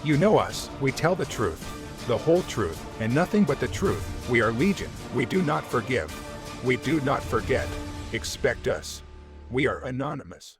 You know us, we tell the truth, the whole truth, and nothing but the truth. We are Legion. We do not forgive. We do not forget. Expect us. We are anonymous.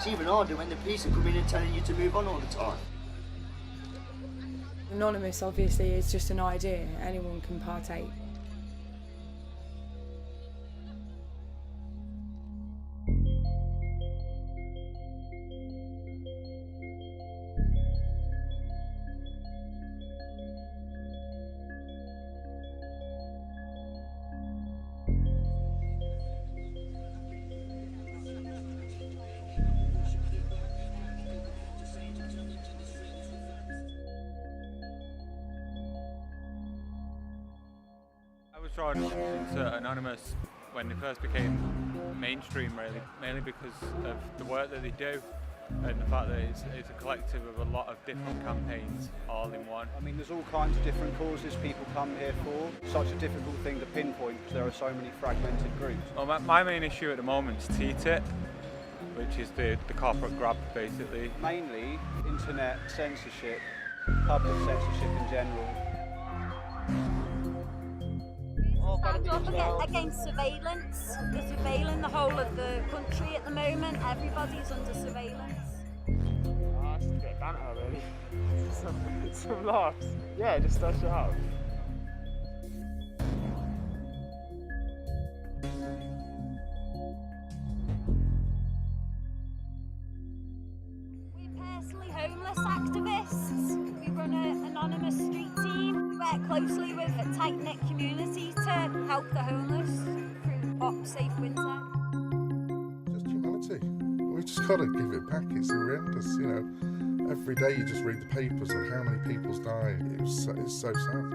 It's even harder when the police are coming and telling you to move on all the time. Anonymous obviously is just an idea, anyone can partake. I was drawn into Anonymous when they first became mainstream, really, mainly because of the work that they do and the fact that it's a collective of a lot of different campaigns all in one. I mean, there's all kinds of different causes people come here for. Such a difficult thing to pinpoint because there are so many fragmented groups. Well, my main issue at the moment is TTIP, which is the corporate grab, basically. Mainly internet censorship, public censorship in general. Stand up against surveillance. They're surveilling the whole of the country at the moment. Everybody's under surveillance. It's a bit of banter, really. Some laughs. Yeah, just stuff it up. We're personally homeless activists. We run an anonymous street team. We work closely with a tight-knit community to help the homeless through Pop Safe Winter. Just humanity. We've just got to give it back. It's horrendous, you know. Every day you just read the papers of how many people's died. It's so sad.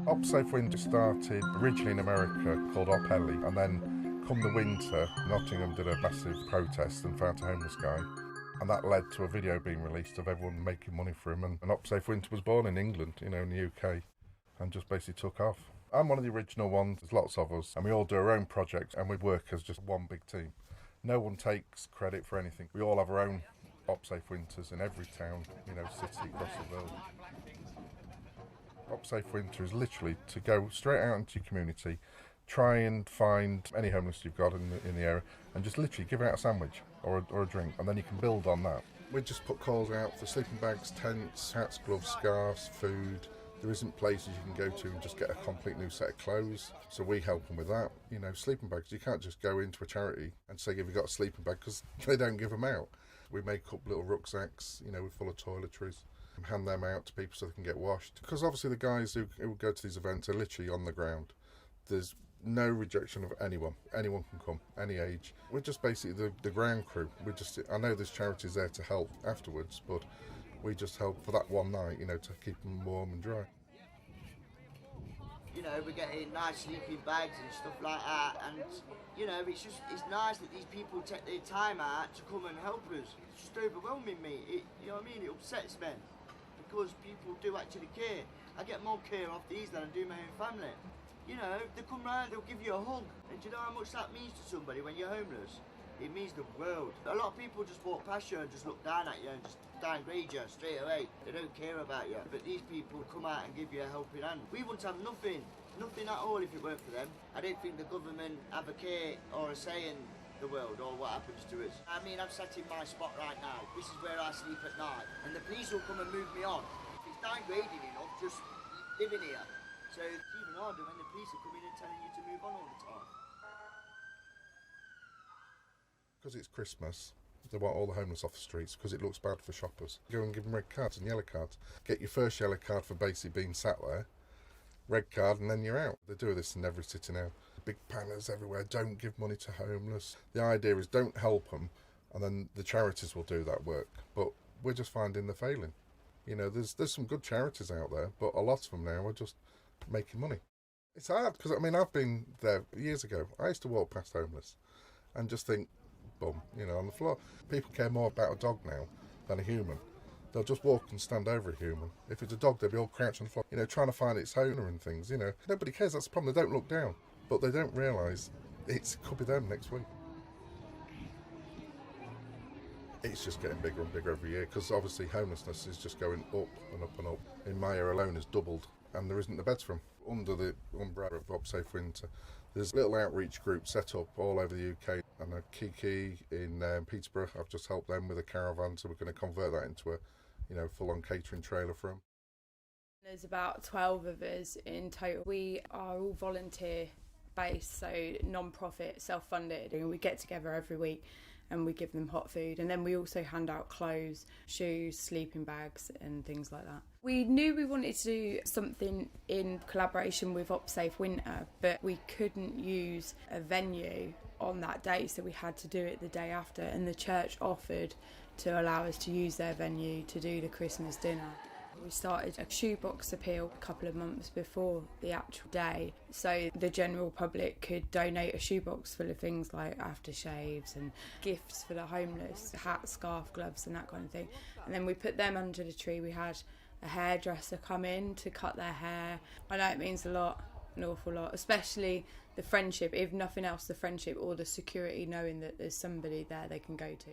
Op Safe Winter started originally in America called Op Ellie, and then come the winter, Nottingham did a massive protest and found a homeless guy. And that led to a video being released of everyone making money for him. And Op Safe Winter was born in England, you know, in the UK, and just basically took off. I'm one of the original ones, there's lots of us, and we all do our own projects, and we work as just one big team. No one takes credit for anything. We all have our own Op Safe Winters in every town, you know, city across the world. Op Safe Winter is literally to go straight out into your community, try and find any homeless you've got in the area, and just literally give out a sandwich or a drink, and then you can build on that. We just put calls out for sleeping bags, tents, hats, gloves, scarves, food. There isn't places you can go to and just get a complete new set of clothes, so we help them with that. You know, sleeping bags, you can't just go into a charity and say, have you got a sleeping bag, because they don't give them out. We make up little rucksacks, you know, with full of toiletries, and hand them out to people so they can get washed. Because obviously the guys who go to these events are literally on the ground. There's no rejection of anyone. Anyone can come, any age. We're just basically the ground crew. I know there's charities there to help afterwards, but we just help for that one night, you know, to keep them warm and dry. You know, we're getting nice sleeping bags and stuff like that, and you know, it's nice that these people take their time out to come and help us. It's just overwhelming me. You know what I mean? It upsets me because people do actually care. I get more care off these than I do my own family. You know, they come round, they'll give you a hug, and do you know how much that means to somebody when you're homeless? It means the world. A lot of people just walk past you and just look down at you and just downgrade you straight away. They don't care about you. But these people come out and give you a helping hand. We wouldn't have nothing at all if it weren't for them. I don't think the government have a care or a say in the world or what happens to us. I mean, I'm sat in my spot right now. This is where I sleep at night. And the police will come and move me on. If it's downgrading enough, just living here. So it's even harder when the police are coming and telling you to move on all the time. Because it's Christmas, they want all the homeless off the streets because it looks bad for shoppers. Go and give them red cards and yellow cards. Get your first yellow card for basically being sat there, red card, and then you're out. They do this in every city now. Big banners everywhere, don't give money to homeless. The idea is don't help them, and then the charities will do that work. But we're just finding they're failing. You know, there's some good charities out there, but a lot of them now are just making money. It's hard, because, I mean, I've been there years ago. I used to walk past homeless and just think, bum, you know, on the floor. People care more about a dog now than a human. They'll just walk and stand over a human. If it's a dog, they'll be all crouched on the floor, you know, trying to find its owner and things, you know. Nobody cares, that's the problem. They don't look down, but they don't realise it could be them next week. It's just getting bigger and bigger every year, because obviously homelessness is just going up and up and up. In my area alone, it's doubled, and there isn't the beds for them. Under the umbrella of Op Safe Winter, There's little outreach groups set up all over the UK. I know Kiki in Peterborough, I've just helped them with a caravan, so we're going to convert that into a full-on catering trailer for them. There's about 12 of us in total. We are all volunteer based, so non-profit, self-funded, and we get together every week and we give them hot food, and then we also hand out clothes, shoes, sleeping bags and things like that. We knew we wanted to do something in collaboration with OpSafe Winter, but we couldn't use a venue on that day, so we had to do it the day after, and the church offered to allow us to use their venue to do the Christmas dinner. We started a shoebox appeal a couple of months before the actual day, so the general public could donate a shoebox full of things like aftershaves and gifts for the homeless, hats, scarf, gloves and that kind of thing. And then we put them under the tree. We had a hairdresser come in to cut their hair. I know it means a lot, an awful lot, especially the friendship, if nothing else, the friendship or the security, knowing that there's somebody there they can go to.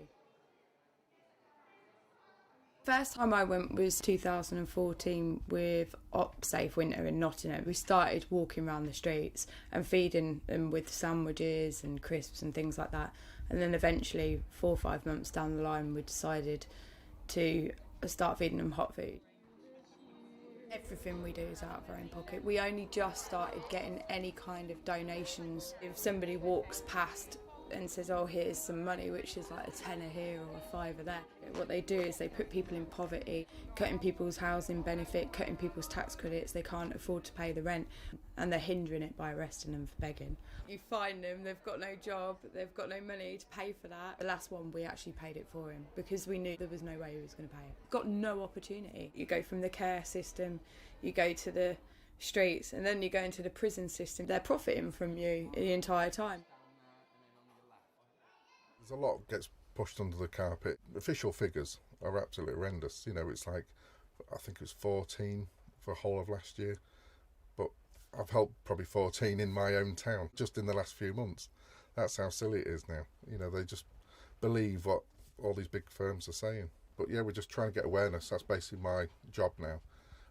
First time I went was 2014 with OpSafe Winter in Nottingham. We started walking around the streets and feeding them with sandwiches and crisps and things like that. And then eventually, 4 or 5 months down the line, we decided to start feeding them hot food. Everything we do is out of our own pocket. We only just started getting any kind of donations. If somebody walks past and says, oh, here's some money, which is like a tenner here or a fiver there. What they do is they put people in poverty, cutting people's housing benefit, cutting people's tax credits. They can't afford to pay the rent, and they're hindering it by arresting them for begging. You find them, they've got no job, they've got no money to pay for that. The last one, we actually paid it for him because we knew there was no way he was going to pay it. Got no opportunity. You go from the care system, you go to the streets, and then you go into the prison system. They're profiting from you the entire time. There's a lot gets pushed under the carpet. Official figures are absolutely horrendous. It's like, I think it was 14 for the whole of last year, but I've helped probably 14 in my own town just in the last few months. That's how silly it is now. They just believe what all these big firms are saying. But yeah, we're just trying to get awareness. That's basically my job now.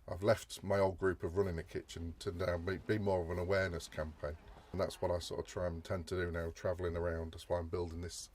I've left my old group of running a kitchen to now be more of an awareness campaign. And that's what I sort of try and tend to do now, travelling around. That's why I'm building this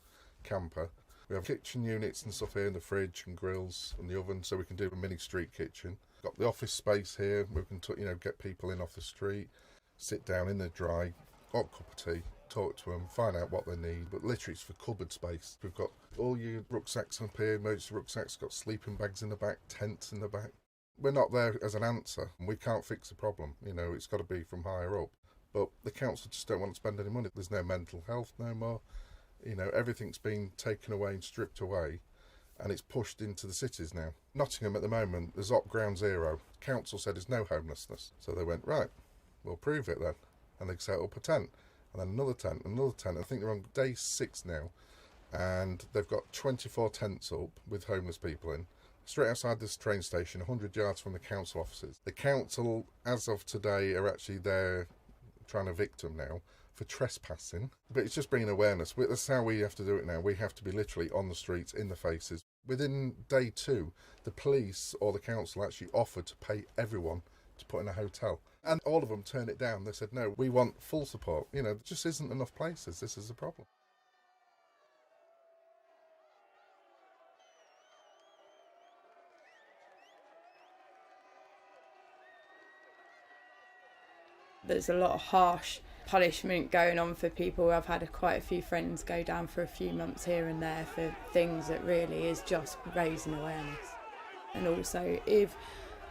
camper. We have kitchen units and stuff here in the fridge and grills and the oven, so we can do a mini street kitchen. Got the office space here. We can get people in off the street, sit down in the dry, hot cup of tea, talk to them, find out what they need. But literally it's for cupboard space. We've got all your rucksacks up here, emergency rucksacks, got sleeping bags in the back, tents in the back. We're not there as an answer. We can't fix the problem. It's got to be from higher up. But the council just don't want to spend any money. There's no mental health no more. Everything's been taken away and stripped away, and it's pushed into the cities now. Nottingham at the moment, there's op ground zero. Council said there's no homelessness. So they went, right, we'll prove it then. And they set up a tent, and then another tent, another tent. I think they're on day 6 now, and they've got 24 tents up with homeless people in. Straight outside this train station, 100 yards from the council offices. The council, as of today, are actually there trying to evict them now for trespassing. But it's just bringing awareness. That's how we have to do it now. We have to be literally on the streets, in the faces. Within day 2, the police or the council actually offered to pay everyone to put in a hotel. And all of them turned it down. They said, no, we want full support. There just isn't enough places. This is a problem. There's a lot of harsh punishment going on for people. I've had quite a few friends go down for a few months here and there for things that really is just raising awareness. And also, if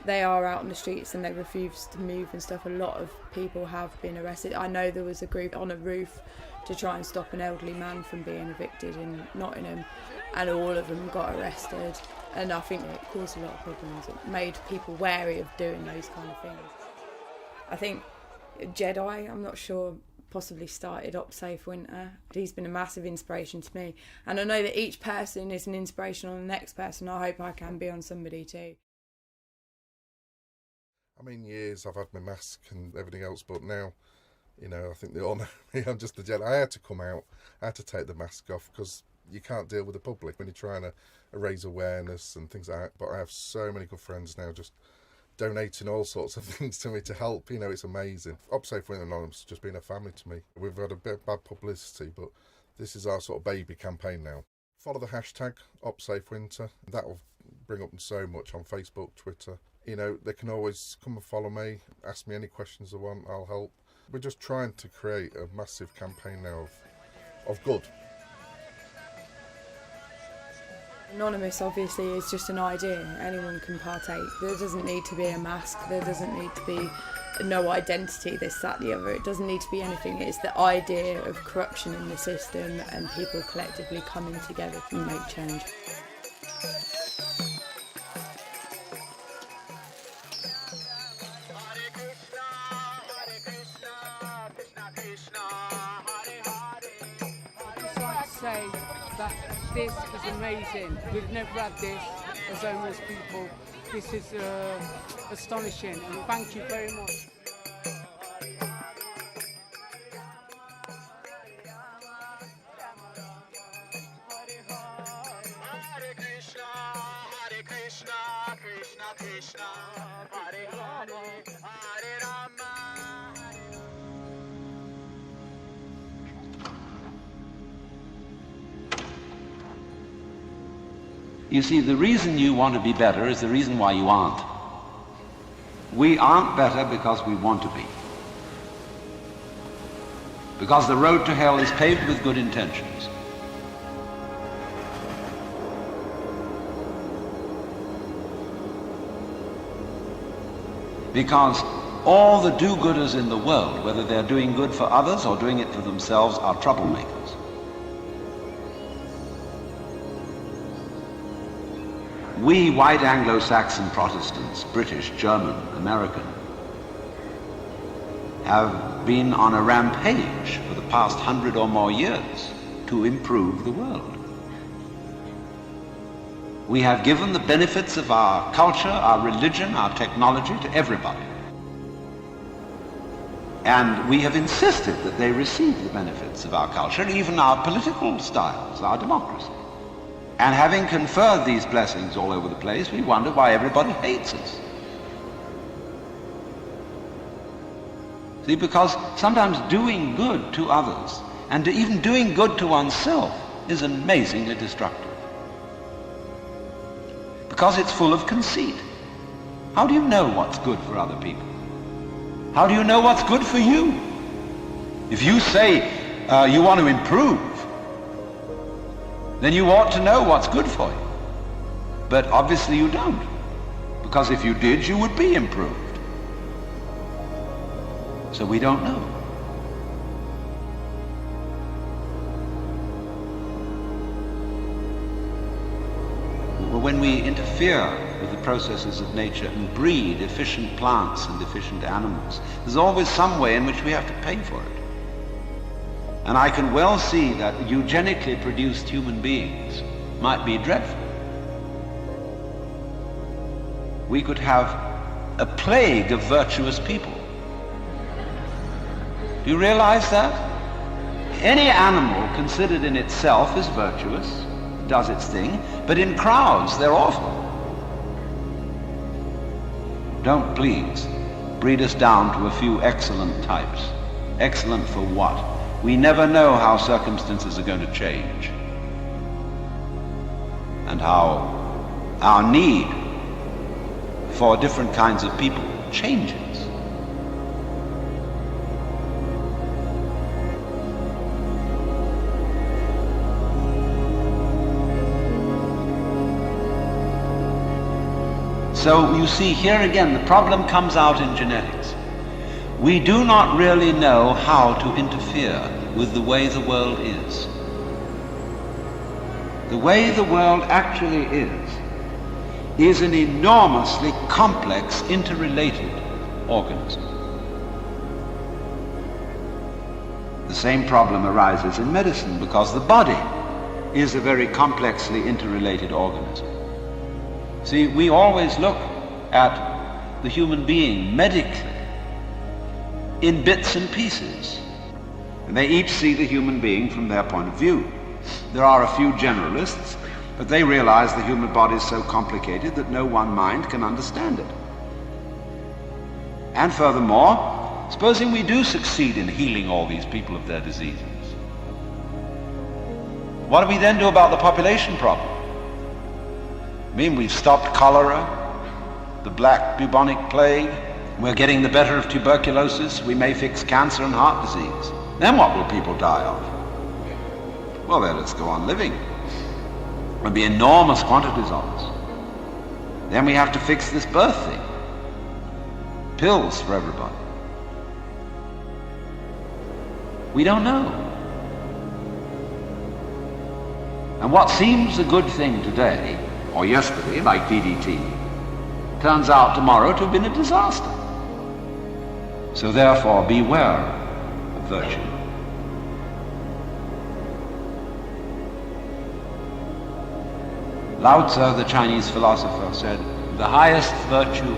they are out on the streets and they refuse to move and stuff, a lot of people have been arrested. I know there was a group on a roof to try and stop an elderly man from being evicted in Nottingham, and all of them got arrested. And I think it caused a lot of problems. It made people wary of doing those kind of things. I think Jedi, I'm not sure, possibly started OpSafe Winter. He's been a massive inspiration to me. And I know that each person is an inspiration on the next person. I hope I can be on somebody too. Years I've had my mask and everything else, but now, I think they all know me. I'm just the Jedi. I had to come out. I had to take the mask off because you can't deal with the public when you're trying to raise awareness and things like that. But I have so many good friends now just donating all sorts of things to me to help. You know, it's amazing. OpSafe Winter Anonymous has just been a family to me. We've had a bit of bad publicity, but this is our sort of baby campaign now. Follow the hashtag OpSafeWinter. That'll bring up so much on Facebook, Twitter. You know, they can always come and follow me, ask me any questions they want, I'll help. We're just trying to create a massive campaign now of good. Anonymous obviously is just an idea, anyone can partake. There doesn't need to be a mask, there doesn't need to be no identity, this, that, the other. It doesn't need to be anything. It's the idea of corruption in the system and people collectively coming together to make change. Say that this is amazing. We've never had this as homeless people. This is astonishing, and thank you very much. You see, the reason you want to be better is the reason why you aren't. We aren't better because we want to be. Because the road to hell is paved with good intentions. Because all the do-gooders in the world, whether they're doing good for others or doing it for themselves, are troublemakers. We white Anglo-Saxon Protestants, British, German, American, have been on a rampage for the past 100 or more years to improve the world. We have given the benefits of our culture, our religion, our technology to everybody. And we have insisted that they receive the benefits of our culture, even our political styles, our democracy. And having conferred these blessings all over the place, we wonder why everybody hates us. See, because sometimes doing good to others, and even doing good to oneself, is amazingly destructive. Because it's full of conceit. How do you know what's good for other people? How do you know what's good for you? If you say you want to improve, then you ought to know what's good for you. But obviously you don't, because if you did, you would be improved. So we don't know. When we interfere with the processes of nature and breed efficient plants and efficient animals, there's always some way in which we have to pay for it. And I can well see that eugenically produced human beings might be dreadful. We could have a plague of virtuous people. Do you realize that? Any animal considered in itself is virtuous, does its thing, but in crowds they're awful. Don't please breed us down to a few excellent types. Excellent for what? We never know how circumstances are going to change and how our need for different kinds of people changes. So you see, here again, the problem comes out in genetics. We do not really know how to interfere with the way the world is. The way the world actually is an enormously complex, interrelated organism. The same problem arises in medicine because the body is a very complexly interrelated organism. See, we always look at the human being medically in bits and pieces. And they each see the human being from their point of view. There are a few generalists, but they realize the human body is so complicated that no one mind can understand it. And furthermore, supposing we do succeed in healing all these people of their diseases, what do we then do about the population problem? I mean, we've stopped cholera, the black bubonic plague, we're getting the better of tuberculosis, we may fix cancer and heart disease. Then what will people die of? Well, they'll just go on living. There'll be enormous quantities of us. Then we have to fix this birth thing. Pills for everybody. We don't know. And what seems a good thing today, or yesterday, like DDT, turns out tomorrow to have been a disaster. So therefore, beware of virtue. Lao Tzu, the Chinese philosopher, said, the highest virtue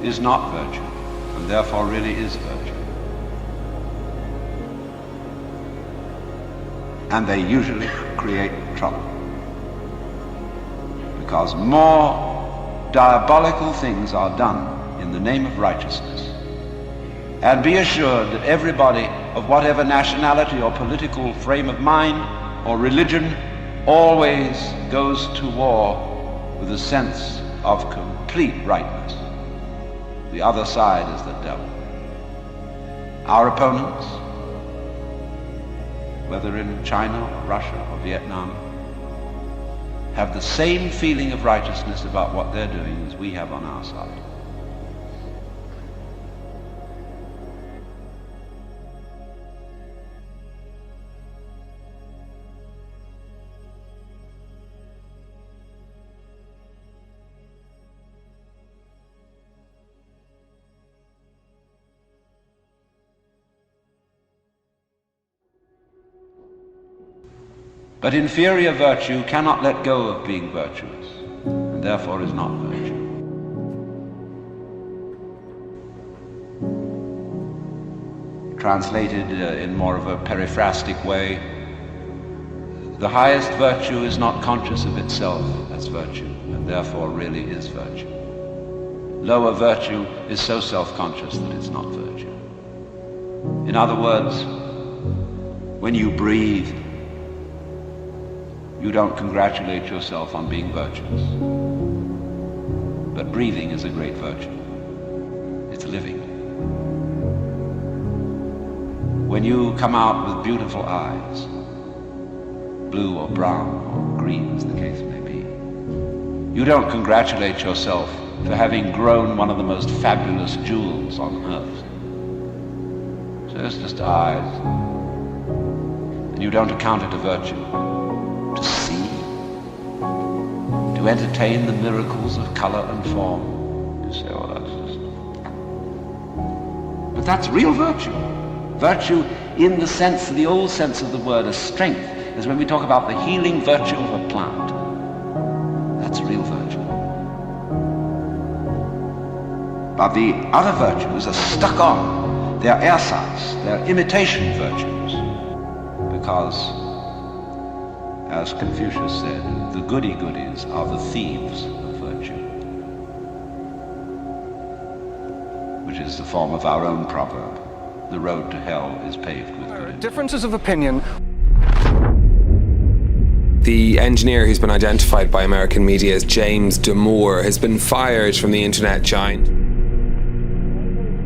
is not virtue, and therefore really is virtue. And they usually create trouble, because more diabolical things are done in the name of righteousness. And be assured that everybody of whatever nationality or political frame of mind or religion always goes to war with a sense of complete rightness. The other side is the devil. Our opponents, whether in China, or Russia, or Vietnam, have the same feeling of righteousness about what they're doing as we have on our side. But inferior virtue cannot let go of being virtuous, and therefore is not virtue. Translated in more of a periphrastic way, the highest virtue is not conscious of itself as virtue, and therefore really is virtue. Lower virtue is so self-conscious that it's not virtue. In other words, when you breathe, you don't congratulate yourself on being virtuous. But breathing is a great virtue. It's living. When you come out with beautiful eyes, blue or brown or green as the case may be, you don't congratulate yourself for having grown one of the most fabulous jewels on earth. So it's just eyes. And you don't account it a virtue. To see, to entertain the miracles of color and form. You say, oh, that's just... But that's real virtue. Virtue in the sense, the old sense of the word as strength, is when we talk about the healing virtue of a plant. That's real virtue. But the other virtues are stuck on. They're ersatz, they're imitation virtues. Because as Confucius said, the goody-goodies are the thieves of virtue, which is the form of our own proverb. The road to hell is paved with good. Differences of opinion. The engineer who's been identified by American media as James Damore has been fired from the internet giant.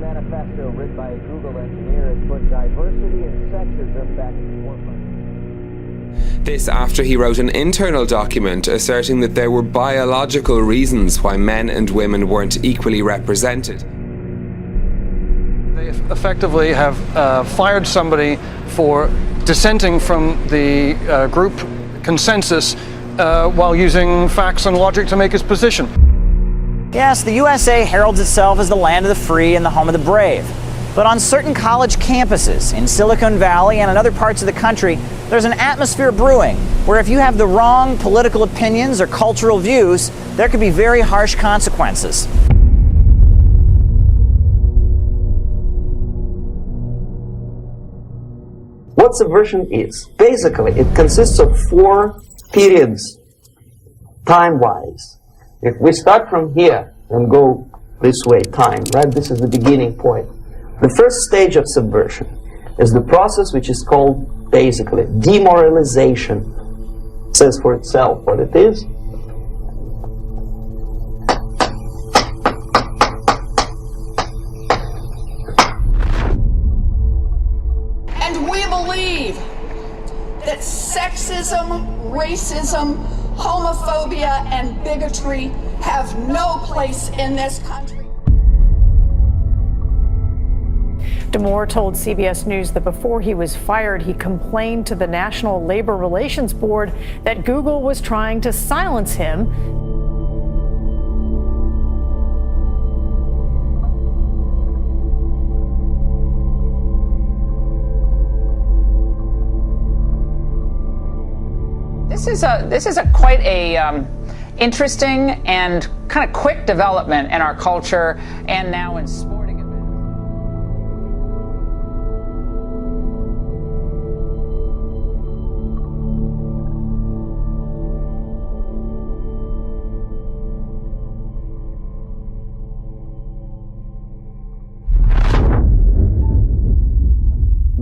Manifesto written by a Google engineer has put diversity and sexism back in the forefront. This after he wrote an internal document asserting that there were biological reasons why men and women weren't equally represented. They effectively have fired somebody for dissenting from the group consensus while using facts and logic to make his position. Yes, the USA heralds itself as the land of the free and the home of the brave. But on certain college campuses in Silicon Valley and in other parts of the country, there's an atmosphere brewing where if you have the wrong political opinions or cultural views, there could be very harsh consequences. What subversion is? Basically, it consists of 4 periods, time-wise. If we start from here and go this way, time, right? This is the beginning point. The first stage of subversion is the process which is called basically demoralization. It says for itself what it is. And we believe that sexism, racism, homophobia, and bigotry have no place in this country. Damore told CBS News that before he was fired, he complained to the National Labor Relations Board that Google was trying to silence him. This is quite a interesting and kind of quick development in our culture and now in sporting events.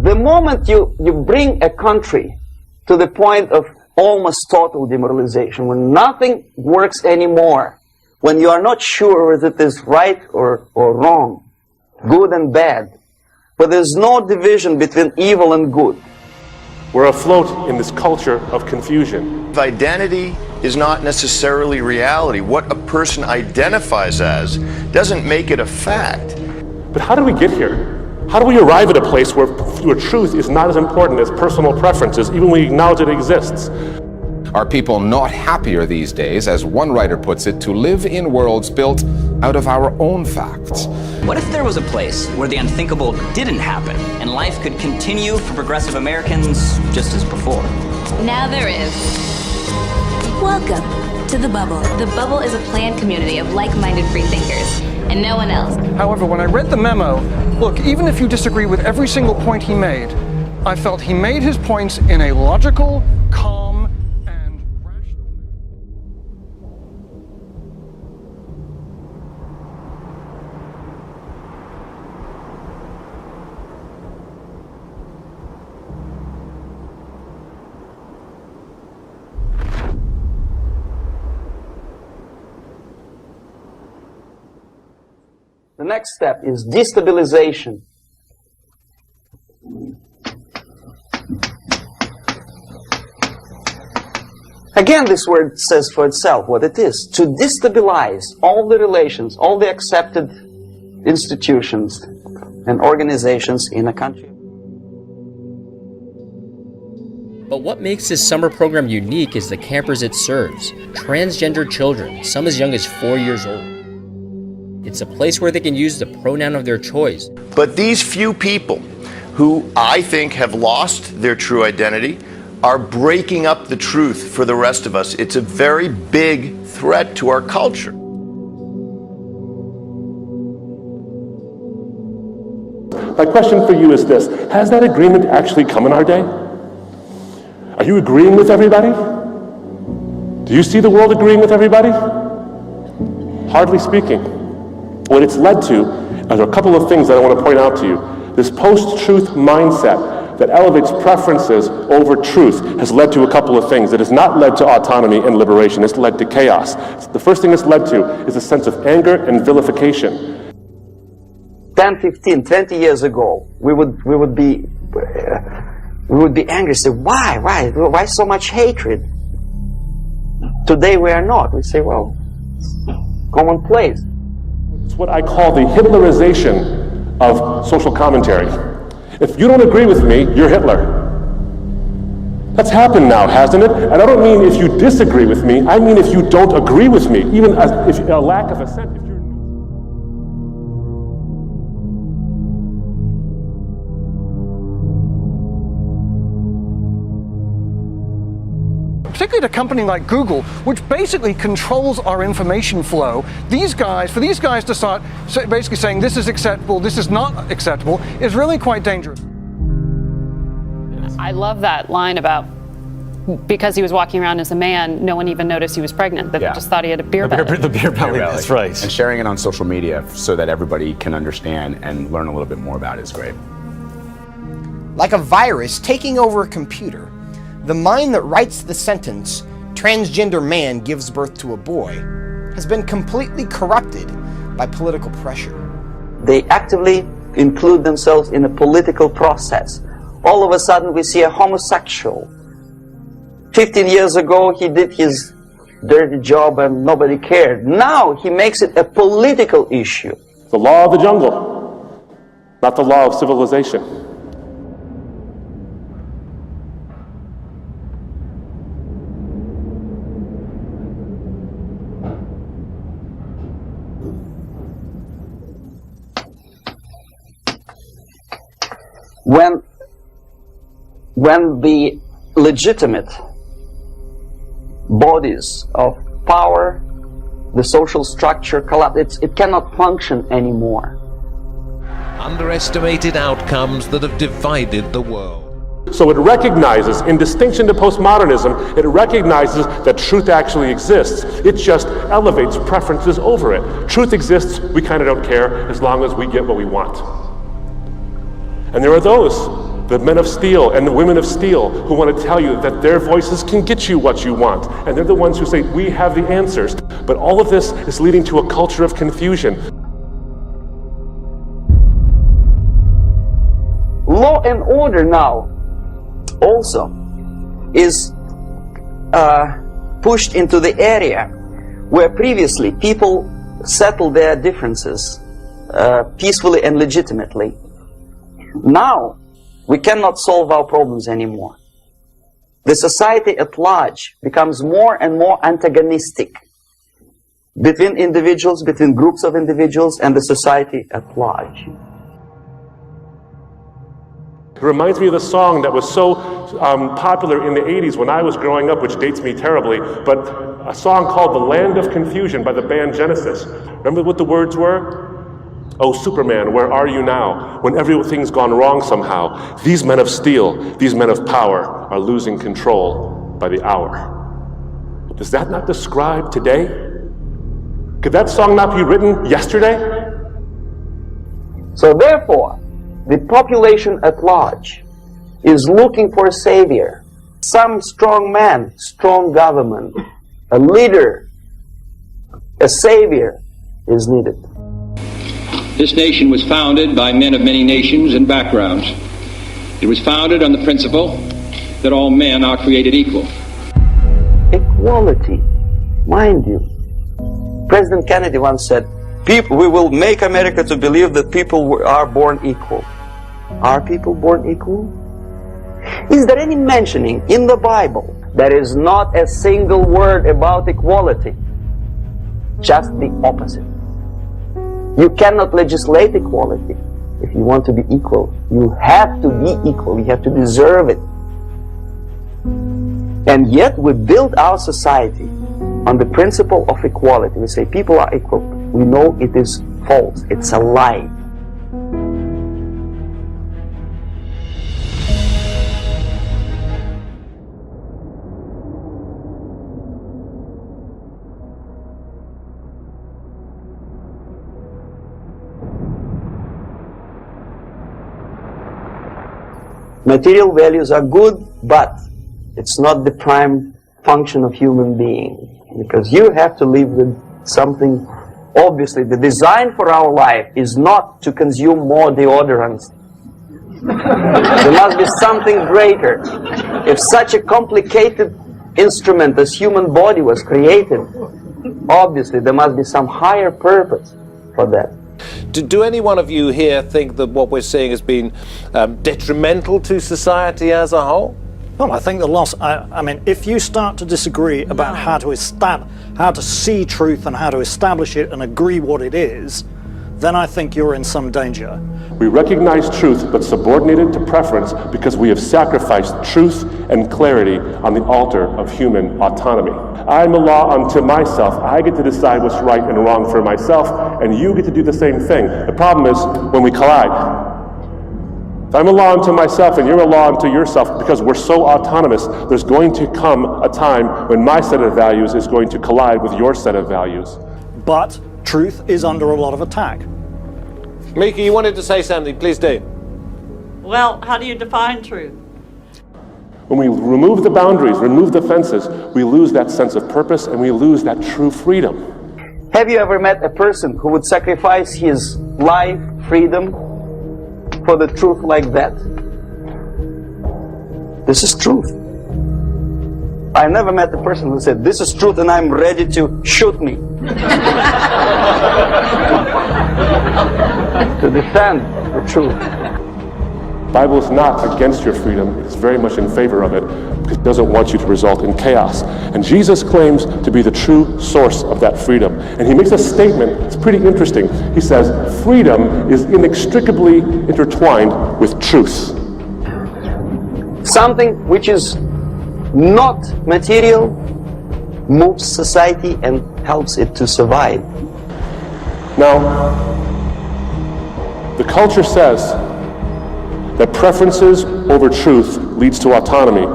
The moment you bring a country to the point of almost total demoralization, when nothing works anymore, when you are not sure whether it is right or wrong, good and bad, but there's no division between evil and good. We're afloat in this culture of confusion. Identity is not necessarily reality. What a person identifies as doesn't make it a fact. But how do we get here? How do we arrive at a place where truth is not as important as personal preferences, even when we acknowledge that it exists? Are people not happier these days, as one writer puts it, to live in worlds built out of our own facts? What if there was a place where the unthinkable didn't happen and life could continue for progressive Americans just as before? Now there is. Welcome to The Bubble. The Bubble is a planned community of like-minded freethinkers, and no one else. However, when I read the memo, look, even if you disagree with every single point he made, I felt he made his points in a logical, calm, and rational The next step is destabilization. Again, this word says for itself what it is. To destabilize all the relations, all the accepted institutions and organizations in a country. But what makes this summer program unique is the campers it serves. Transgender children, some as young as 4 years old. It's a place where they can use the pronoun of their choice. But these few people who I think have lost their true identity are breaking up the truth for the rest of us. It's a very big threat to our culture. My question for you is this: has that agreement actually come in our day? Are you agreeing with everybody? Do you see the world agreeing with everybody? Hardly speaking. What it's led to are a couple of things that I want to point out to you. This post-truth mindset that elevates preferences over truth has led to a couple of things. It has not led to autonomy and liberation. It's led to chaos. The first thing it's led to is a sense of anger and vilification. 10, 15, 20 years ago, we would be angry, say, why so much hatred? Today we are not. We say, well, commonplace. It's what I call the Hitlerization of social commentary. If you don't agree with me, you're Hitler. That's happened now, hasn't it? And I don't mean if you disagree with me, I mean if you don't agree with me, even if a lack of assent. Particularly at a company like Google, which basically controls our information flow, for these guys to start basically saying this is acceptable, this is not acceptable, is really quite dangerous. I love that line about because he was walking around as a man, no one even noticed he was pregnant. They just thought he had a beer belly. The beer belly, that's right. And sharing it on social media so that everybody can understand and learn a little bit more about it is great. Like a virus taking over a computer, the mind that writes the sentence, transgender man gives birth to a boy, has been completely corrupted by political pressure. They actively include themselves in a political process. All of a sudden we see a homosexual. 15 years ago he did his dirty job and nobody cared. Now he makes it a political issue. The law of the jungle, not the law of civilization. When the legitimate bodies of power, the social structure collapse, it cannot function anymore. Underestimated outcomes that have divided the world. So it recognizes, in distinction to postmodernism, it recognizes that truth actually exists. It just elevates preferences over it. Truth exists, we kind of don't care as long as we get what we want. And there are those, the men of steel and the women of steel, who want to tell you that their voices can get you what you want. And they're the ones who say, we have the answers. But all of this is leading to a culture of confusion. Law and order now also is pushed into the area where previously people settled their differences peacefully and legitimately. Now, we cannot solve our problems anymore. The society at large becomes more and more antagonistic between individuals, between groups of individuals, and the society at large. It reminds me of the song that was so popular in the 80s when I was growing up, which dates me terribly, but a song called The Land of Confusion by the band Genesis. Remember what the words were? Oh, Superman, where are you now? When everything's gone wrong somehow, these men of steel, these men of power are losing control by the hour. Does that not describe today? Could that song not be written yesterday? So therefore, the population at large is looking for a savior. Some strong man, strong government, a leader, a savior is needed. This nation was founded by men of many nations and backgrounds. It was founded on the principle that all men are created equal. Equality, mind you. President Kennedy once said, we will make America to believe that people are born equal. Are people born equal? Is there any mentioning in the Bible? There is not a single word about equality. Just the opposite. You cannot legislate equality. If you want to be equal, you have to be equal. You have to deserve it. And yet we build our society on the principle of equality. We say people are equal. We know it is false. It's a lie. Material values are good, but it's not the prime function of human being. Because you have to live with something. Obviously, the design for our life is not to consume more deodorants. There must be something greater. If such a complicated instrument as human body was created, obviously there must be some higher purpose for that. Do any one of you here think that what we're seeing has been detrimental to society as a whole? Well, I think the loss, I mean, if you start to disagree about how to see truth and how to establish it and agree what it is, then I think you're in some danger. We recognize truth, but subordinate it to preference because we have sacrificed truth and clarity on the altar of human autonomy. I'm a law unto myself. I get to decide what's right and wrong for myself, and you get to do the same thing. The problem is when we collide. If I'm a law unto myself and you're a law unto yourself, because we're so autonomous, there's going to come a time when my set of values is going to collide with your set of values. But truth is under a lot of attack. Mika, you wanted to say something, please do. Well, how do you define truth? When we remove the boundaries, remove the fences, we lose that sense of purpose and we lose that true freedom. Have you ever met a person who would sacrifice his life, freedom, for the truth like that? This is truth. I never met a person who said, this is truth and I'm ready to shoot me. To defend the truth. The Bible is not against your freedom, it's very much in favor of it, because it doesn't want you to result in chaos. And Jesus claims to be the true source of that freedom. And he makes a statement, it's pretty interesting. He says, freedom is inextricably intertwined with truth. Something which is not material moves society and helps it to survive. Now, the culture says that preferences over truth leads to autonomy.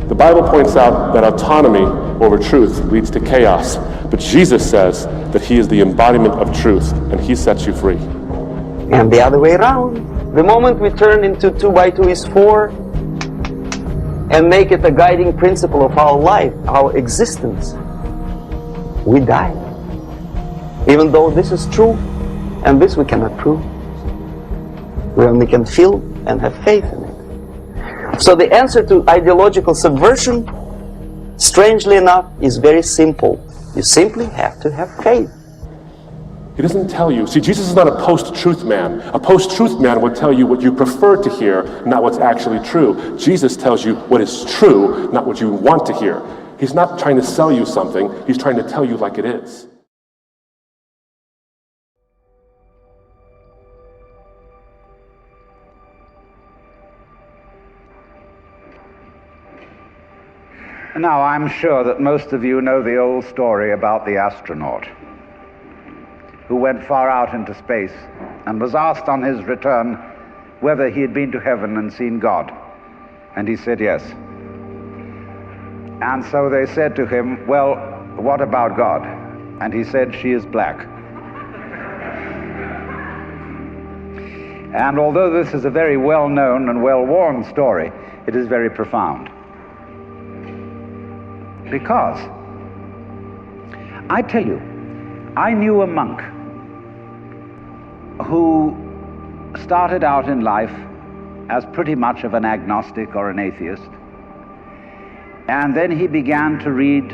The Bible points out that autonomy over truth leads to chaos. But Jesus says that he is the embodiment of truth, and he sets you free. And the other way around. The moment we turn into 2 by 2 is 4 and make it a guiding principle of our life, our existence, we die. Even though this is true, and this we cannot prove. We only can feel and have faith in it. So the answer to ideological subversion, strangely enough, is very simple. You simply have to have faith. He doesn't tell you. See, Jesus is not a post-truth man. A post-truth man would tell you what you prefer to hear, not what's actually true. Jesus tells you what is true, not what you want to hear. He's not trying to sell you something. He's trying to tell you like it is. Now, I'm sure that most of you know the old story about the astronaut who went far out into space and was asked on his return whether he had been to heaven and seen God. And he said yes. And so they said to him, well, what about God? And he said, she is black. And although this is a very well-known and well-worn story, it is very profound. Because, I tell you, I knew a monk who started out in life as pretty much of an agnostic or an atheist. And then he began to read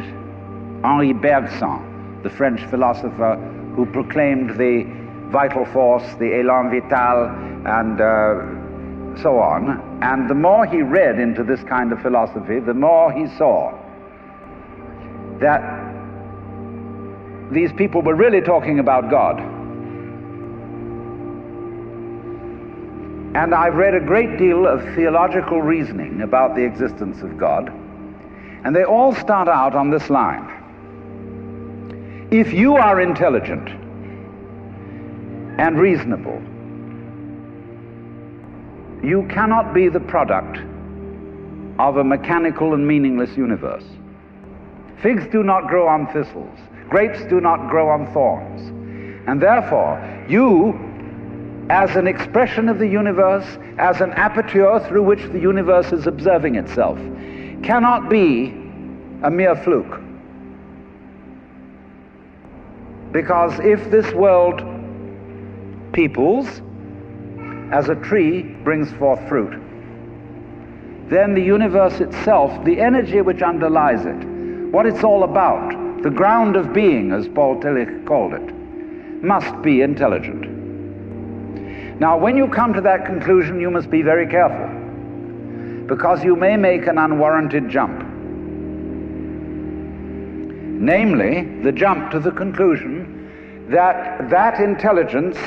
Henri Bergson, the French philosopher who proclaimed the vital force, the élan vital, and so on. And the more he read into this kind of philosophy, the more he saw that these people were really talking about God. And I've read a great deal of theological reasoning about the existence of God, and they all start out on this line. If you are intelligent and reasonable, you cannot be the product of a mechanical and meaningless universe. Figs do not grow on thistles. Grapes do not grow on thorns. And therefore, you, as an expression of the universe, as an aperture through which the universe is observing itself, cannot be a mere fluke. Because if this world peoples, as a tree brings forth fruit, then the universe itself, the energy which underlies it, what it's all about, the ground of being, as Paul Tillich called it, must be intelligent. Now, when you come to that conclusion, you must be very careful, because you may make an unwarranted jump. Namely, the jump to the conclusion that that intelligence,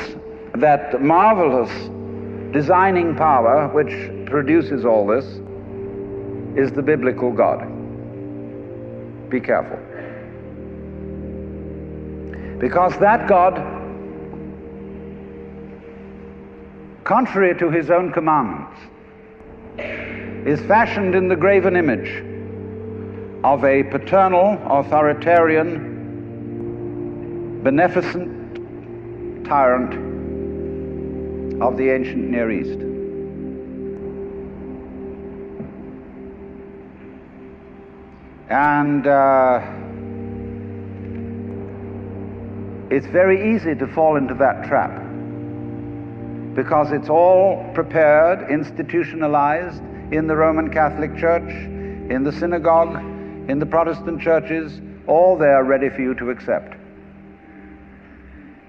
that marvelous designing power which produces all this, is the biblical God. Be careful. Because that God contrary to his own commandments, is fashioned in the graven image of a paternal, authoritarian, beneficent tyrant of the ancient Near East. And it's very easy to fall into that trap, because it's all prepared, institutionalized in the Roman Catholic Church, in the synagogue, in the Protestant churches, all there ready for you to accept.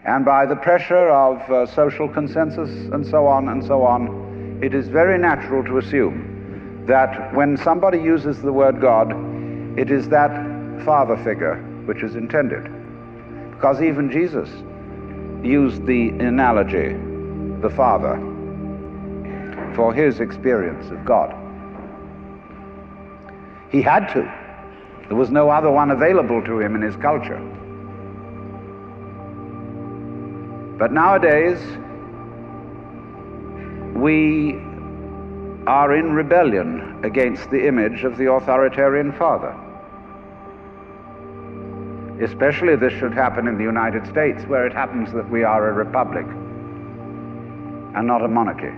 And by the pressure of social consensus and so on, it is very natural to assume that when somebody uses the word God, it is that father figure which is intended. Because even Jesus used the analogy, the Father, for his experience of God. He had to. There was no other one available to him in his culture. But nowadays, we are in rebellion against the image of the authoritarian father. Especially this should happen in the United States, where it happens that we are a republic and not a monarchy.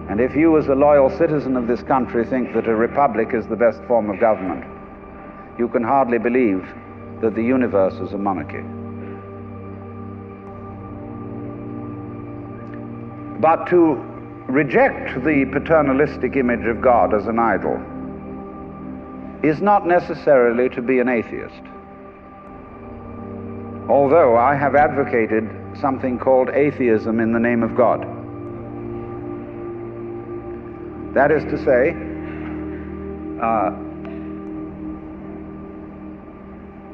And if you, as a loyal citizen of this country, think that a republic is the best form of government, you can hardly believe that the universe is a monarchy. But to reject the paternalistic image of God as an idol is not necessarily to be an atheist. Although I have advocated something called atheism in the name of God. That is to say,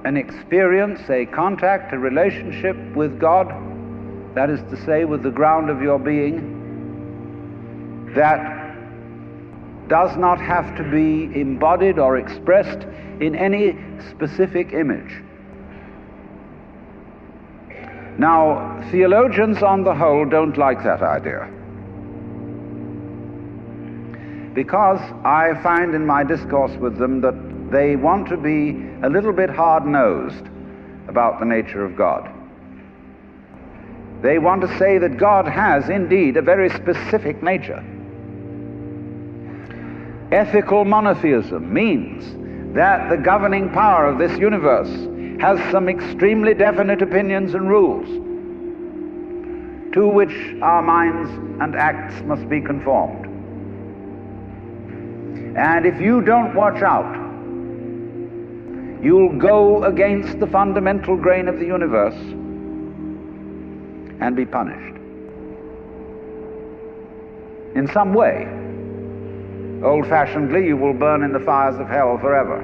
an experience, a contact, a relationship with God, that is to say, with the ground of your being, that does not have to be embodied or expressed in any specific image. Now, theologians on the whole don't like that idea, because I find in my discourse with them that they want to be a little bit hard-nosed about the nature of God. They want to say that God has indeed a very specific nature. Ethical monotheism means that the governing power of this universe has some extremely definite opinions and rules to which our minds and acts must be conformed. And if you don't watch out, you'll go against the fundamental grain of the universe and be punished in some way. Old-fashionedly, you will burn in the fires of hell forever.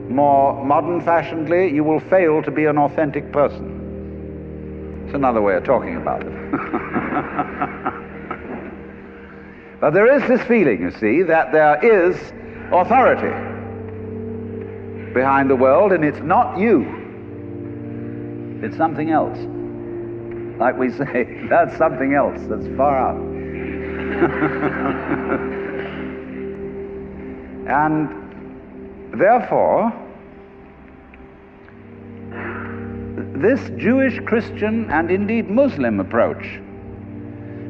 More modern-fashionedly, you will fail to be an authentic person. It's another way of talking about it. But there is this feeling, you see, that there is authority behind the world, and it's not you. It's something else. Like we say, that's something else that's far out. And therefore, this Jewish, Christian, and indeed Muslim approach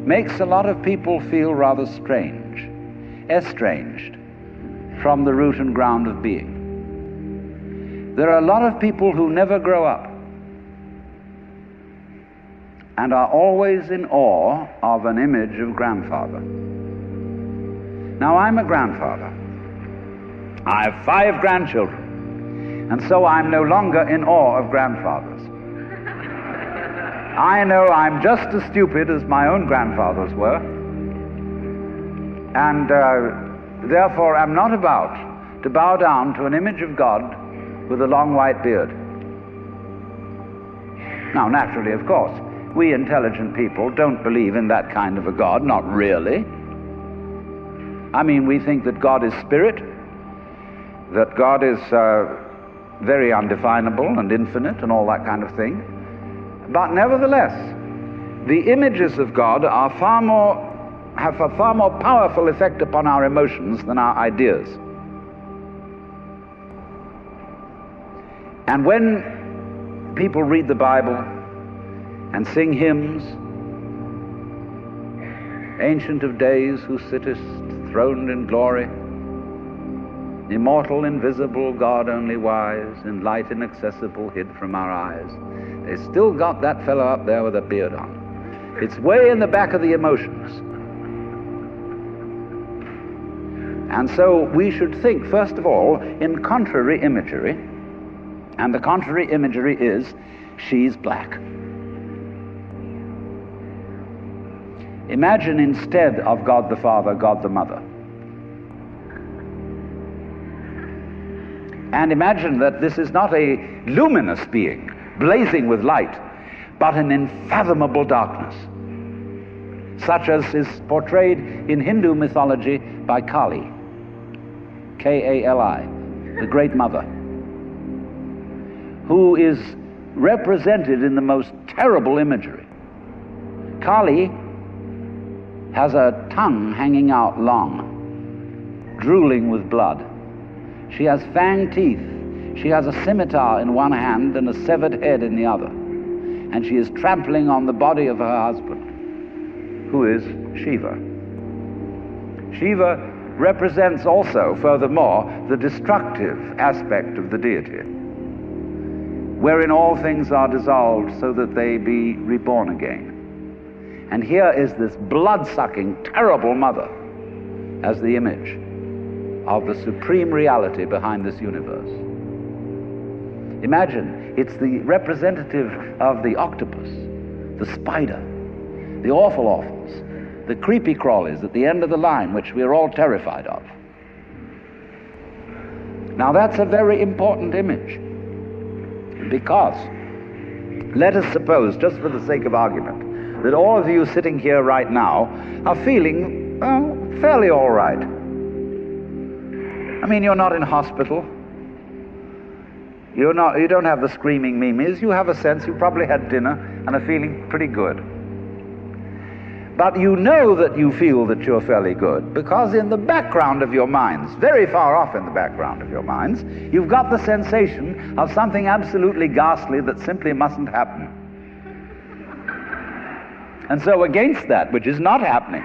makes a lot of people feel rather strange, estranged from the root and ground of being. There are a lot of people who never grow up and are always in awe of an image of grandfather. Now, I'm a grandfather. I have 5 grandchildren, and so I'm no longer in awe of grandfathers. I know I'm just as stupid as my own grandfathers were, and therefore I'm not about to bow down to an image of God with a long white beard. Now, naturally, of course, we intelligent people don't believe in that kind of a God, not really. I mean, we think that God is spirit, that God is very undefinable and infinite and all that kind of thing. But nevertheless, the images of God are have a far more powerful effect upon our emotions than our ideas. And when people read the Bible and sing hymns, Ancient of Days, who sittest throned in glory, immortal, invisible, God only wise, in light inaccessible, hid from our eyes, they still got that fellow up there with a beard on. It's way in the back of the emotions. And so we should think, first of all, in contrary imagery, and the contrary imagery is, she's black. Imagine instead of God the Father, God the Mother. And imagine that this is not a luminous being, blazing with light, but an unfathomable darkness, such as is portrayed in Hindu mythology by Kali, K-A-L-I, the Great Mother, who is represented in the most terrible imagery. Kali has a tongue hanging out long, drooling with blood. She has fanged teeth. She has a scimitar in one hand and a severed head in the other. And she is trampling on the body of her husband, who is Shiva. Shiva represents also, furthermore, the destructive aspect of the deity, wherein all things are dissolved so that they be reborn again. And here is this blood-sucking, terrible mother as the image of the supreme reality behind this universe. Imagine, it's the representative of the octopus, the spider, the awful awfuls, the creepy crawlies at the end of the line, which we're all terrified of. Now that's a very important image, because let us suppose, just for the sake of argument, that all of you sitting here right now are feeling, well, fairly all right. I mean, you're not in hospital. You don't have the screaming memes. You have a sense, you probably had dinner and are feeling pretty good. But you know that you feel that you're fairly good because in the background of your minds, very far off in the background of your minds, you've got the sensation of something absolutely ghastly that simply mustn't happen. And so against that, which is not happening,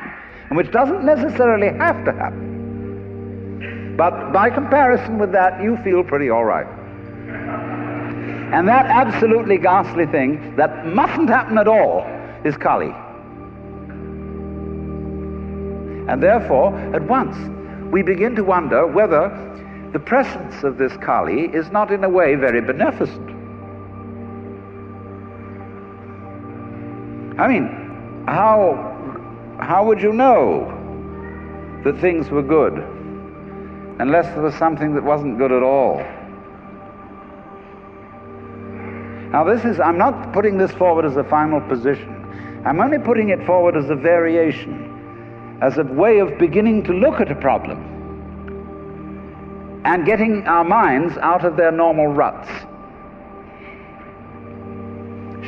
and which doesn't necessarily have to happen, but by comparison with that, you feel pretty all right. And that absolutely ghastly thing that mustn't happen at all is Kali. And therefore, at once, we begin to wonder whether the presence of this Kali is not in a way very beneficent. I mean, how would you know that things were good unless there was something that wasn't good at all? Now I'm not putting this forward as a final position. I'm only putting it forward as a variation, as a way of beginning to look at a problem and getting our minds out of their normal ruts.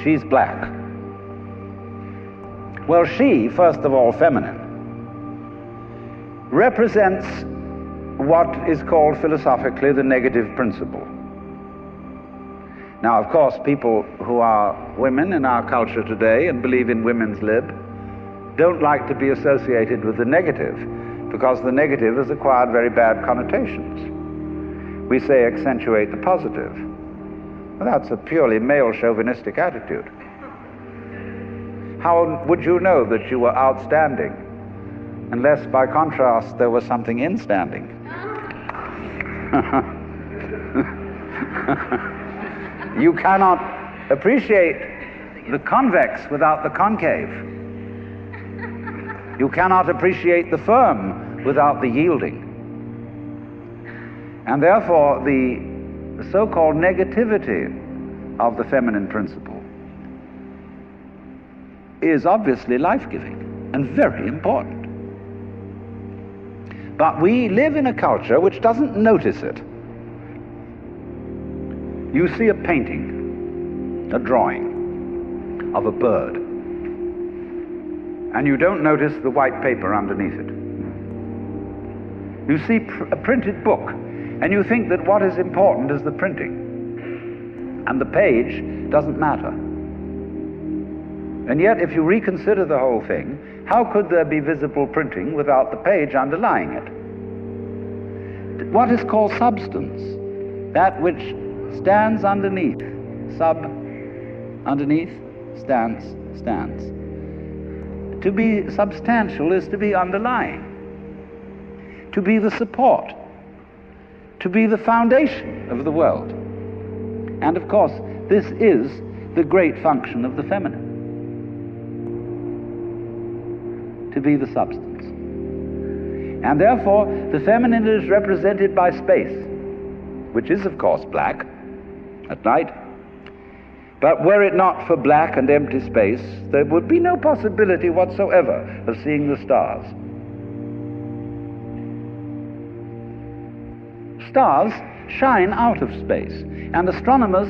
She's black. Well, she, first of all, feminine, represents what is called philosophically the negative principle. Now, of course, people who are women in our culture today and believe in women's lib don't like to be associated with the negative because the negative has acquired very bad connotations. We say accentuate the positive. Well, that's a purely male chauvinistic attitude. How would you know that you were outstanding unless, by contrast, there was something instanding? You cannot appreciate the convex without the concave. You cannot appreciate the firm without the yielding. And therefore, the so-called negativity of the feminine principle is obviously life-giving and very important. But we live in a culture which doesn't notice it. You see a painting, a drawing of a bird, and you don't notice the white paper underneath it. You see a printed book, and you think that what is important is the printing, and the page doesn't matter. And yet, if you reconsider the whole thing, how could there be visible printing without the page underlying it? What is called substance, that which stands underneath, underneath, stands. To be substantial is to be underlying, to be the support, to be the foundation of the world. And of course, this is the great function of the feminine, to be the substance. And therefore, the feminine is represented by space, which is, of course, black at night. But were it not for black and empty space, there would be no possibility whatsoever of seeing the stars. Stars shine out of space, and astronomers,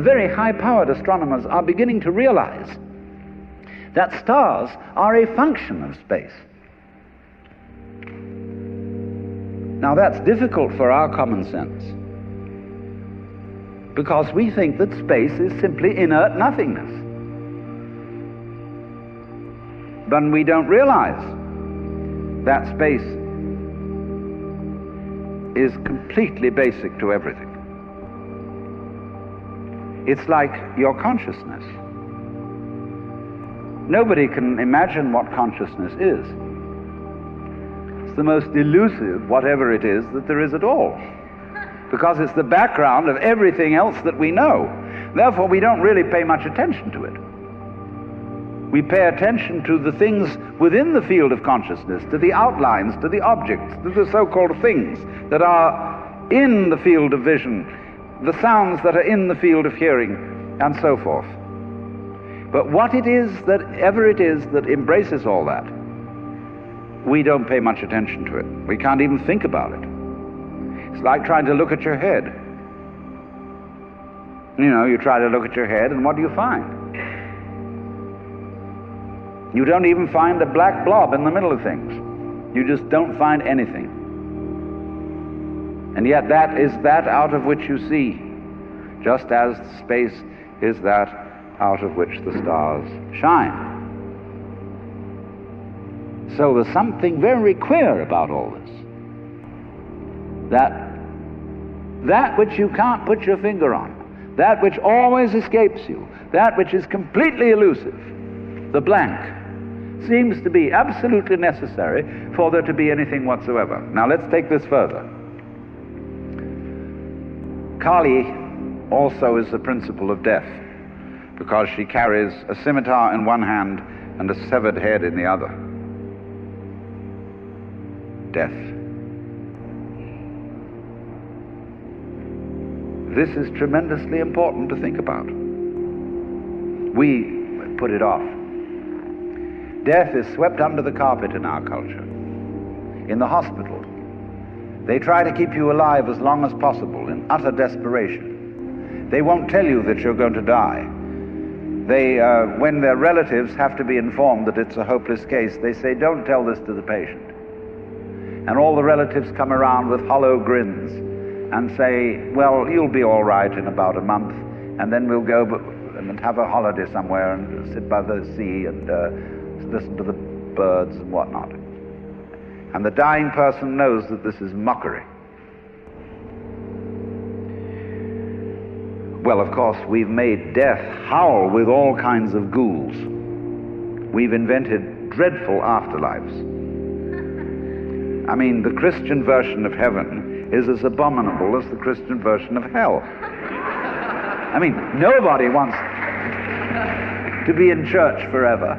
very high-powered astronomers, are beginning to realize that stars are a function of space. Now that's difficult for our common sense, because we think that space is simply inert nothingness. But we don't realize that space is completely basic to everything. It's like your consciousness. Nobody can imagine what consciousness is. It's the most elusive, whatever it is, that there is at all, because it's the background of everything else that we know. Therefore, we don't really pay much attention to it. We pay attention to the things within the field of consciousness, to the outlines, to the objects, to the so-called things that are in the field of vision, the sounds that are in the field of hearing, and so forth. But what it is that ever it is that embraces all that, we don't pay much attention to it. We can't even think about it. It's like trying to look at your head. You know, you try to look at your head, and what do you find? You don't even find a black blob in the middle of things. You just don't find anything. And yet that is that out of which you see, just as space is that out of which the stars shine. So there's something very queer about all this. That which you can't put your finger on, that which always escapes you, that which is completely elusive, the blank, seems to be absolutely necessary for there to be anything whatsoever. Now let's take this further. Kali also is the principle of death, because she carries a scimitar in one hand and a severed head in the other. Death. This is tremendously important to think about. We put it off. Death is swept under the carpet in our culture. In the hospital, they try to keep you alive as long as possible in utter desperation. They won't tell you that you're going to die. They, when their relatives have to be informed that it's a hopeless case, they say, don't tell this to the patient. And all the relatives come around with hollow grins and say, well, you'll be all right in about a month, and then we'll go and have a holiday somewhere and sit by the sea and listen to the birds and whatnot. And the dying person knows that this is mockery. Well, of course, we've made death howl with all kinds of ghouls. We've invented dreadful afterlives. I mean, the Christian version of heaven is as abominable as the Christian version of hell. I mean, nobody wants to be in church forever.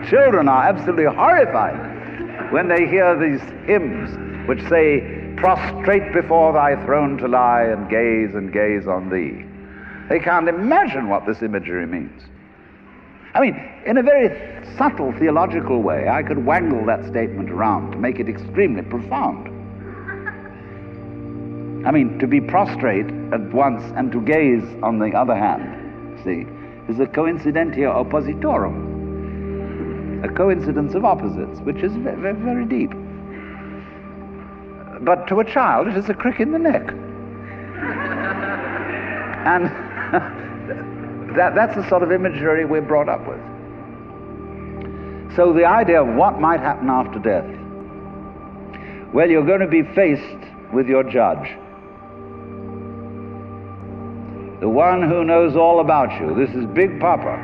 Children are absolutely horrified when they hear these hymns which say, prostrate before thy throne to lie and gaze on thee. They can't imagine what this imagery means. I mean, in a very subtle theological way, I could wangle that statement around to make it extremely profound. I mean, to be prostrate at once and to gaze on the other hand, see, is a coincidentia oppositorum, a coincidence of opposites, which is very, very deep. But to a child, it is a crick in the neck. And that's the sort of imagery we're brought up with. So the idea of what might happen after death, well, you're going to be faced with your judge, the one who knows all about you. This is Big Papa,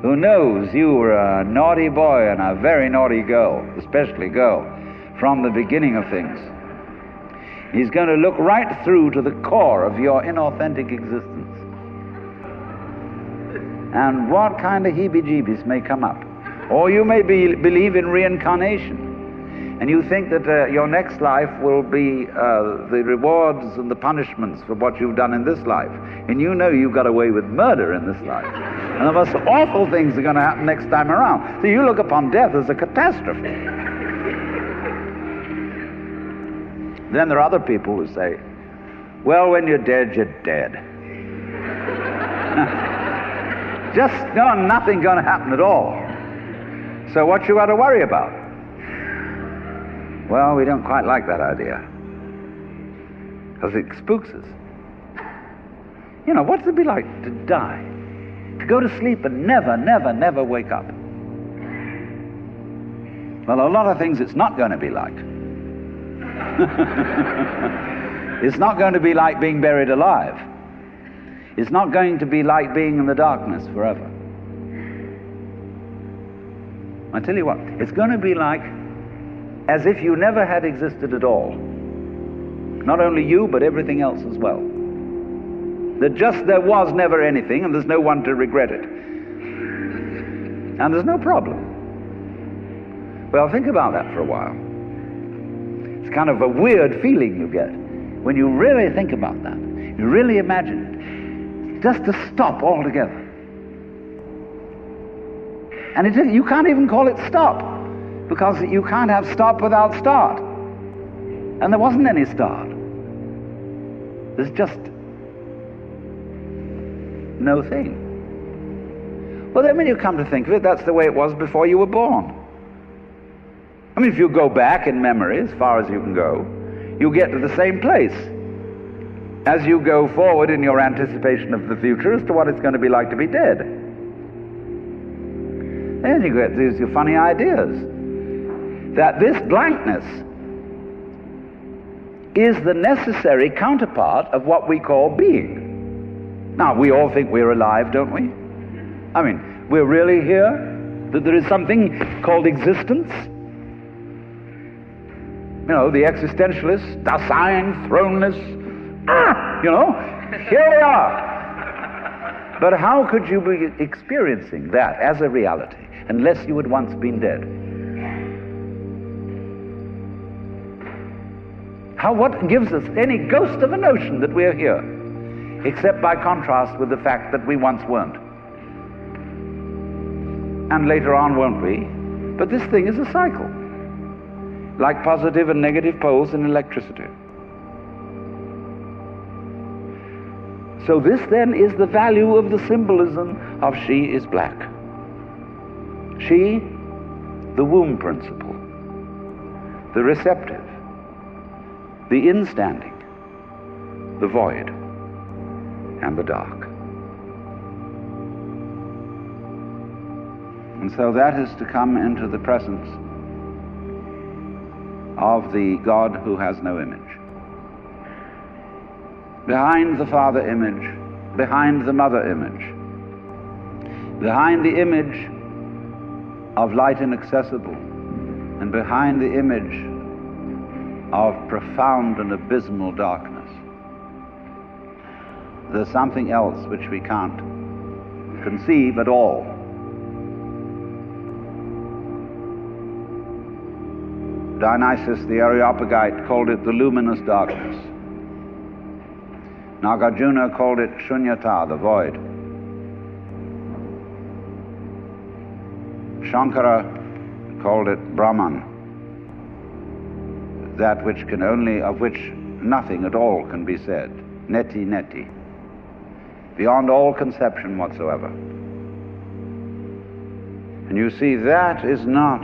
who knows you were a naughty boy and a very naughty girl, especially girl, from the beginning of things. He's going to look right through to the core of your inauthentic existence. And what kind of heebie-jeebies may come up. Or you may believe in reincarnation, and you think that your next life will be the rewards and the punishments for what you've done in this life. And you know you got away with murder in this life. And the most awful things are going to happen next time around. So you look upon death as a catastrophe. Then there are other people who say, well, when you're dead, you're dead. Just nothing going to happen at all. So what you got to worry about? Well, we don't quite like that idea, because it spooks us. You know, what's it be like to die? To go to sleep and never, never, never wake up? Well, a lot of things it's not going to be like. It's not going to be like being buried alive. It's not going to be like being in the darkness forever. I tell you what, it's going to be like as if you never had existed at all. Not only you, but everything else as well. That just there was never anything, and there's no one to regret it. And there's no problem. Well, think about that for a while. It's kind of a weird feeling you get when you really think about that. You really imagine it. Just to stop altogether. And you can't even call it stop, because you can't have stop without start. And there wasn't any start. There's just no thing. Well, then when you come to think of it, that's the way it was before you were born. I mean, if you go back in memory as far as you can go, you get to the same place as you go forward in your anticipation of the future as to what it's going to be like to be dead. And you get these funny ideas that this blankness is the necessary counterpart of what we call being. Now, we all think we're alive, don't we? I mean, we're really here? That there is something called existence? You know, the existentialists, Dasein, throneless, you know, here we are. But how could you be experiencing that as a reality unless you had once been dead? What gives us any ghost of a notion that we're here, except by contrast with the fact that we once weren't? And later on won't we? But this thing is a cycle, like positive and negative poles in electricity. So this then is the value of the symbolism of she is black. She, the womb principle, the receptive, the instanding, the void, and the dark. And so that is to come into the presence of the God who has no image. Behind the Father image, behind the Mother image, behind the image of light inaccessible, and behind the image of profound and abysmal darkness, there's something else which we can't conceive at all. Dionysius the Areopagite called it the luminous darkness. Nagarjuna called it Shunyata, the void. Shankara called it Brahman, that which of which nothing at all can be said. Neti neti. beyond all conception whatsoever. And you see, that is not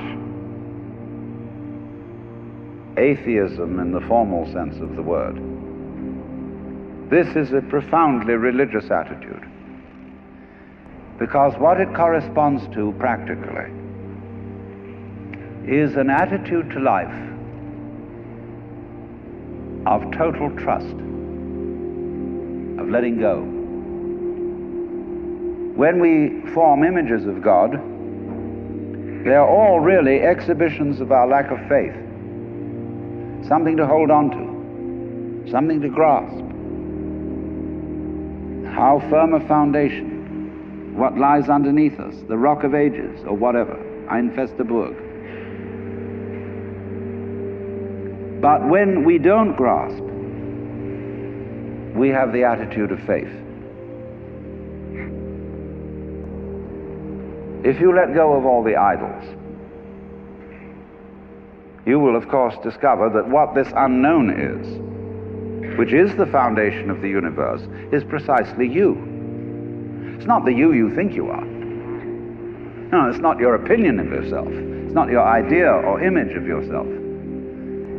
atheism in the formal sense of the word. This is a profoundly religious attitude, because what it corresponds to practically is an attitude to life of total trust, of letting go. When we form images of God, they are all really exhibitions of our lack of faith, something to hold on to, something to grasp. How firm a foundation, what lies underneath us, the rock of ages, or whatever, ein feste Burg. But when we don't grasp, we have the attitude of faith. If you let go of all the idols, you will of course discover that what this unknown is, which is the foundation of the universe, is precisely you. It's not the you think you are. No, it's not your opinion of yourself. It's not your idea or image of yourself.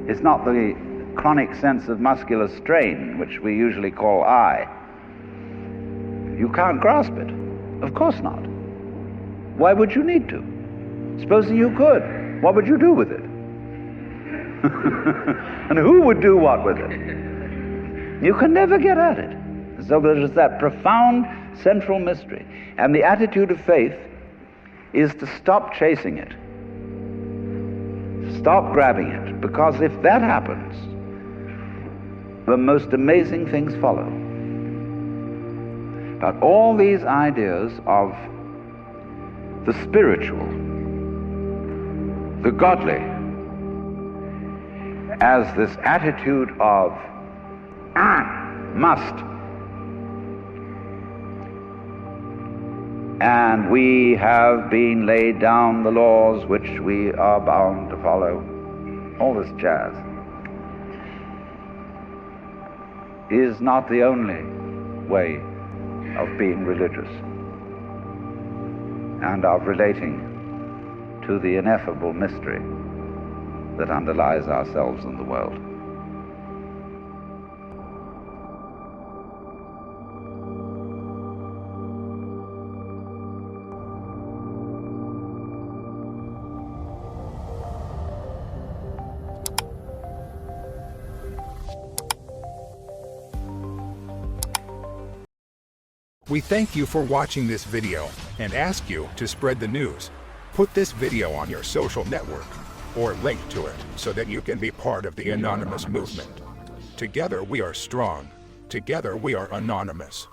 It's not the chronic sense of muscular strain, which we usually call I. You can't grasp it. Of course not. Why would you need to? Supposing you could, what would you do with it? And who would do what with it? You can never get at it. So there is that profound central mystery. And the attitude of faith is to stop chasing it. Stop grabbing it. Because if that happens, the most amazing things follow. But all these ideas of the spiritual, the godly, as this attitude of must, and we have been laid down the laws which we are bound to follow, all this jazz, is not the only way of being religious and of relating to the ineffable mystery that underlies ourselves and the world. We thank you for watching this video and ask you to spread the news. Put this video on your social network or link to it so that you can be part of the anonymous movement. Together we are strong. Together we are anonymous.